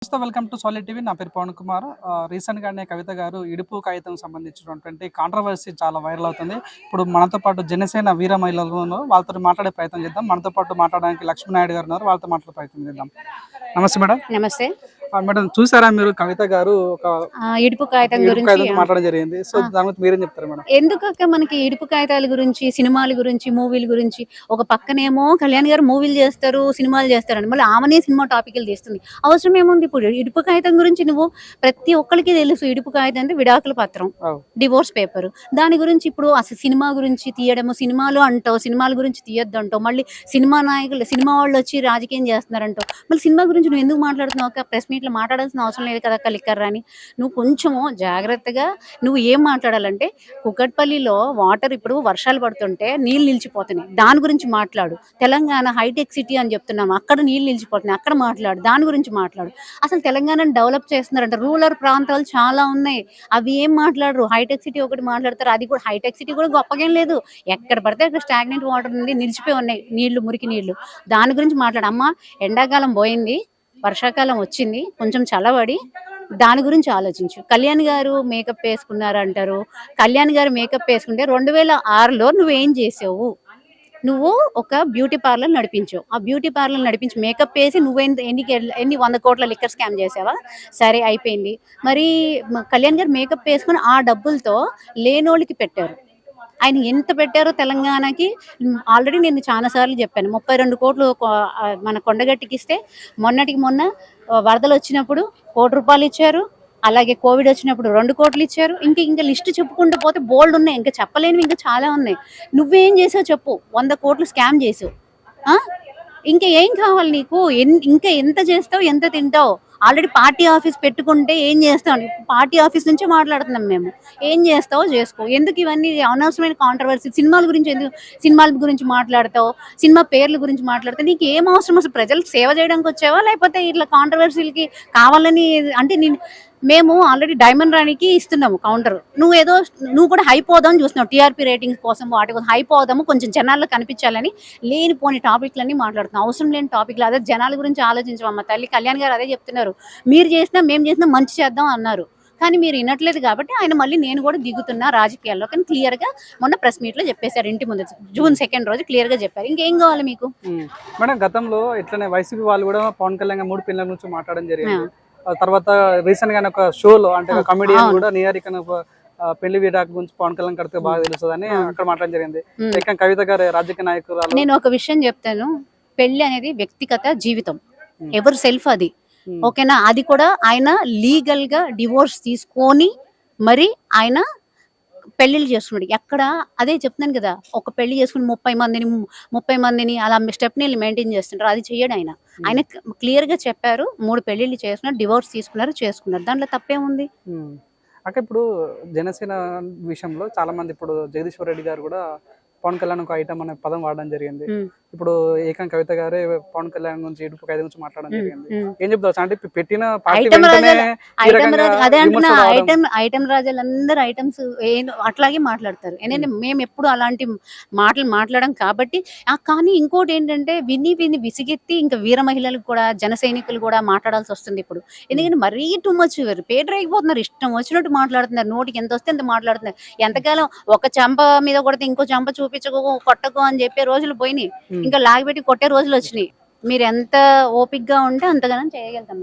నమస్తే, welcome to solid TV. నా పేరు పవన్ కుమార్. రీసెంట్గానే కవిత గారు ఇడుపు కాగితం సంబంధించినటువంటి కాంట్రవర్సీ చాలా వైరల్ అవుతుంది. ఇప్పుడు మనతో పాటు జనసేన వీర మహిళలు ఉన్నారు, వాళ్ళతో మాట్లాడే ప్రయత్నం చేద్దాం. మనతో పాటు మాట్లాడడానికి లక్ష్మీనాయుడు గారు ఉన్నారు, వాళ్ళతో మాట్లాడే ప్రయత్నం చేద్దాం. నమస్తే మేడం. నమస్తే మేడం, చూసారా మీరు కవిత గారు ఒక ఇడుపు కాగితం గురించి మాట్లాడడం జరిగింది. సో దాని గురించి మీరేం చెప్తారు మేడం? ఎందుకక్క మనకి ఇడుపు కాగితాల గురించి, సినిమాల గురించి, మూవీల గురించి ఒక పక్కనేమో కళ్యాణ్ గారు మూవీలు చేస్తారు, సినిమాలు చేస్తారని మళ్ళీ ఆమెనే సినిమా టాపిక్లు తీస్తుంది. అవసరం ఏముంది? ఇప్పుడు ఇడుపు కాగితం గురించి నువ్వు ప్రతి ఒక్కరికి తెలుసు. ఇడుపు కాగితం అంటే విడాకుల పత్రం, డివోర్స్ పేపర్. దాని గురించి ఇప్పుడు అసలు సినిమా గురించి తీయడము, సినిమాలు అంటావు, సినిమాల గురించి తీయొద్దు అంటావు, మళ్ళీ సినిమా నాయకులు, సినిమా వాళ్ళు వచ్చి రాజకీయం చేస్తున్నారంటావు, మళ్ళీ సినిమా గురించి నువ్వు ఎందుకు మాట్లాడుతున్నావు అక్క? ప్రెస్ మీట్లో మాట్లాడాల్సిన అవసరం లేదు కదా లిక్కర్ రాని. నువ్వు కొంచెము జాగ్రత్తగా నువ్వు ఏం మాట్లాడాలంటే, కుకట్పల్లిలో వాటర్ ఇప్పుడు వర్షాలు పడుతుంటే నీళ్ళు నిలిచిపోతున్నాయి, దాని గురించి మాట్లాడు. తెలంగాణ హైటెక్ సిటీ అని చెప్తున్నాము, అక్కడ నీళ్ళు నిలిచిపోతున్నాయి, అక్కడ మాట్లాడు, దాని గురించి మాట్లాడు. అసలు తెలంగాణను డెవలప్ చేస్తున్నారంట, రూరల్ ప్రాంతాలు చాలా ఉన్నాయి, అవి ఏం మాట్లాడరు. హైటెక్ సిటీ ఒకటి మాట్లాడతారు, అది కూడా హైటెక్ సిటీ కూడా గొప్పగేం లేదు. ఎక్కడ పడితే అక్కడ స్టాగ్నెంట్ వాటర్ నుండి నిలిచిపోయి ఉన్నాయి నీళ్లు, మురికి నీళ్లు. దాని గురించి మాట్లాడు. అమ్మ, ఎండాకాలం పోయింది, వర్షాకాలం వచ్చింది, కొంచెం చల్లబడి దాని గురించి ఆలోచించు. కళ్యాణ్ గారు మేకప్ వేసుకున్నారు అంటారు. కళ్యాణ్ గారు మేకప్ వేసుకుంటే 2006లో నువ్వేం చేసావు? నువ్వు ఒక బ్యూటీ పార్లర్ నడిపించావు. ఆ బ్యూటీ పార్లర్ నడిపించి మేకప్ వేసి నువ్వు ఎన్ని 100 కోట్ల లిక్కర్ స్కామ్ చేసావా? సరే, అయిపోయింది. మరి కళ్యాణ్ గారు మేకప్ వేసుకుని ఆ డబ్బులతో లేనోళ్ళకి పెట్టారు. ఆయన ఎంత పెట్టారో తెలంగాణకి ఆల్రెడీ నేను చాలాసార్లు చెప్పాను. 32 కోట్లు మన కొండగట్టికి ఇస్తే, మొన్నటికి మొన్న వరదలు వచ్చినప్పుడు ₹1 ఇచ్చారు. అలాగే కోవిడ్ వచ్చినప్పుడు 2 కోట్లు ఇచ్చారు. ఇంకా లిస్టు చెప్పుకుంటూ పోతే బోల్డ్ ఉన్నాయి, ఇంకా చెప్పలేనివి ఇంకా చాలా ఉన్నాయి. నువ్వేం చేసావు చెప్పు? 100 కోట్లు స్కామ్ చేసావు. ఇంకా ఏం కావాలి నీకు? ఇంకా ఎంత చేస్తావు, ఎంత తింటావు? ఆల్రెడీ పార్టీ ఆఫీస్ పెట్టుకుంటే ఏం చేస్తావు? పార్టీ ఆఫీస్ నుంచే మాట్లాడుతున్నాం మేము. ఏం చేస్తావో చేసుకో. ఎందుకు ఇవన్నీ అనవసరమైన కాంట్రవర్సీ? సినిమాల గురించి ఎందుకు? సినిమాల గురించి మాట్లాడతావు, సినిమా పేర్ల గురించి మాట్లాడతావు. నీకు ఏం అవసరం? అసలు ప్రజలకు సేవ చేయడానికి వచ్చావా, లేకపోతే ఇట్లా కాంట్రవర్సీలకి కావాలని? అంటే మేము ఆల్రెడీ డైమండ్ రాణికి ఇస్తున్నాము కౌంటర్. నువ్వు కూడా హైప్ అవుదామని చూస్తున్నావు, టీఆర్పీ రేటింగ్స్ కోసం, వాటి కోసం హైప్ అవుదాము, కొంచెం జనాల్లో కనిపించాలని లేనిపోని టాపిక్లన్నీ మాట్లాడుతున్నావు. అవసరం లేని టాపిక్లు. అదే జనాల గురించి ఆలోచించమమ్మ తల్లి. కళ్యాణ్ గారు అదే చెప్తున్నారు, మీరు చేసినా మేము చేసినా మంచి చేద్దాం అన్నారు, కానీ మీరు వినట్లేదు. కాబట్టి ఆయన మళ్ళీ నేను కూడా దిగుతున్నా రాజకీయాల్లో కానీ క్లియర్గా మొన్న ప్రెస్ మీట్లో చెప్పేశారు. ఇంటి ముందు జూన్ 2 రోజు క్లియర్గా చెప్పారు. ఇంకేం కావాలి మీకు? మేడం, గతంలో ఇట్లనే వైసీపీ వాళ్ళు కూడా పవన్ కళ్యాణ్ 3 పిల్లల గురించి మాట్లాడడం జరిగింది. తర్వాత రీసెంట్ గా ఒక షోలో, అంటే కమెడియన్ కూడా నిహారిక పెళ్లి విడాకు గురించి పవన్ కళ్యాణ్ కడితే బాగా తెలుస్తుందని అక్కడ మాట్లాడడం జరిగింది. కవిత గారు రాజకీయ నాయకురాలు. నేను ఒక విషయం చెప్తాను, పెళ్లి అనేది వ్యక్తిగత జీవితం, ఎవరు సెల్ఫ్ అది, ఓకేనా? అది కూడా ఆయన లీగల్ గా డివోర్స్ తీసుకొని మరి ఆయన పెళ్లిళ్ళు చేసుకున్నాడు. ఎక్కడ? అదే చెప్తున్నాను కదా, ఒక పెళ్లి చేసుకుని 30 మందిని అలా స్టెప్ని మెయింటైన్ చేస్తుంటారు. అది చెయ్యడు ఆయన. ఆయన క్లియర్ గా చెప్పారు, 3 పెళ్లిళ్ళు చేసుకున్నారు, డివోర్స్ చేసుకున్నారు. దాంట్లో తప్పేముంది? అంటే ఇప్పుడు జనసేన విషయంలో చాలా మంది, ఇప్పుడు జగదీశ్వర్ రెడ్డి గారు కూడా పవన్ కళ్యాణ్ ఒక ఐటమ్ అనే పదం వాడడం జరిగింది. ఇప్పుడు కవిత గారే పవన్ కళ్యాణ్ గురించి, ఇడుపు కాగితం గురించి మాట్లాడడం జరిగింది. ఏం చెప్తావు? అంటే పెట్టిన ఐటమ్ రాజాలందరూ ఐటమ్స్ అట్లాగే మాట్లాడతారు. మేము ఎప్పుడు అలాంటి మాటలు మాట్లాడడం కాబట్టి. కానీ ఇంకోటి ఏంటంటే, విని విసిగెత్తి ఇంకా వీర మహిళలకు కూడా, జన సైనికులు కూడా మాట్లాడాల్సి వస్తుంది ఇప్పుడు. ఎందుకంటే మరీ టూ మచ్ పేటర్ అయిపోతున్నారు, ఇష్టం వచ్చినట్టు మాట్లాడుతున్నారు, నోటికి ఎంత వస్తే ఎంత మాట్లాడుతున్నారు. ఎంతకాలం ఒక చెంప మీద కొడితే ఇంకో చెంప చూపించకు, కొట్టకు అని చెప్పే రోజులు పోయినాయి, ఇంకా లాగిపెట్టి కొట్టే రోజులు వచ్చినాయి. మీరు ఎంత ఓపిక్ గా ఉంటే అంతగానో చేయగలుగుతాం.